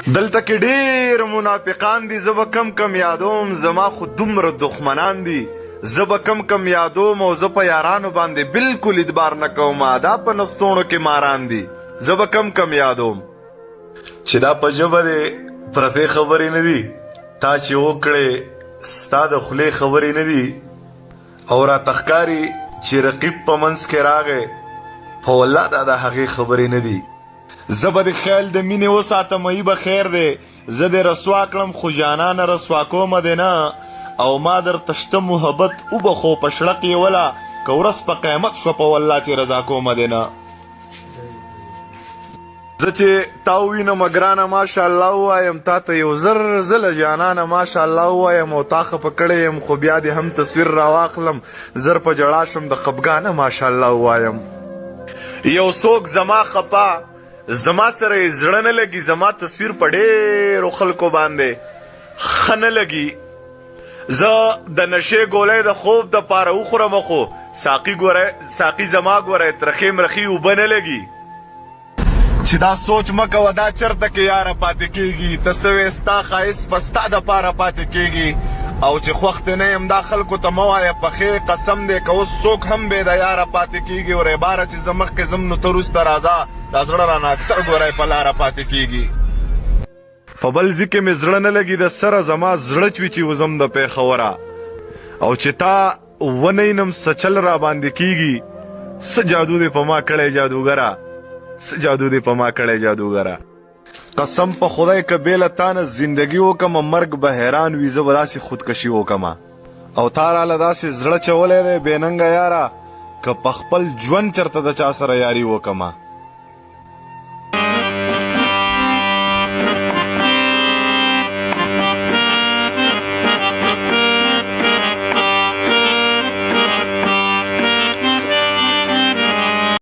دلته کې ډېر منافقان دي، زه به کم کم یادوم، زما خو دومره دښمنان دي، زه به کم کم یادوم او زه په یارانو باندې بالکل اعتبار نه کوم، دا په نستوڼو کې ماران دي، زه به کم کم یادوم. چې دا په ژبه دې پرتې خبرې نه دي، تا چې وکړې ستا د خولې خبرې نه دي، او راته ښکاري چې رقیب په منځ کې راغی، په والله دا د هغې خبرې نه دي. زه به د خیال د مینې وساتم، ای به خیر دی، زه دې رسوا کړم خو جانانه رسوا کومه دې نه، او ما درته شته محبت وبخو په شړق یې وله، که ورځ په قیامت شوه په والله چې رضا کومه دې نه. زه چې تا ووینم ګرانه ماشاءالله ووایم، تا ته یو زر زله جانانه ماشاءالله ووایم، او تا خفه کړی یم خو بیا دې هم تصویر راواخلم، زر په ژړا شم د خفګانه ماشاءالله ووایم. یو څوک زما خفه، زما سره یې زړه نه لګي، زما تصویر په ډېرو خلکو باندې ښه نه لګي. زه د نشې ګولۍ د خوب دپاره وخورم، خو ساقي زما ګوری ترخې مرخې اوبه نه لګي. چې دا سوچ مه کوه دا چرته کې یاره پاتې کېږي، ته څه وې ستا ښایست په ستا دپاره پاتې کېږي، او چې خوښ نه یم دا خلکو ته مه وایه پخې قسم دی، که اوس څوک هم بې د یاره پاتې کېږي، او ریباره چې زه مخکې ځم نو ته وروسته راځه، دا زړه رانه اکثر ګوری په لاره پاتې کېږي. په بل ځي کې مې زړه نه لګي د سره، زما زړه چوي چې وزم د پېښوره، او چې تا ونه وینم څه چل را باندې کېږي، څه جادو دی په ما کړی جادوګره، څه جادو دی په ما کړی جادوګره. قسم په خدای که بې له تا نه زندګي وکړمه مرګ به حیران وي، زه به داسې خودکشي وکړمه، او تا راله داسې زړه چولی دی بې ننګه یاره، که په خپل ژوند چرته د چا سره یاري وکړمه.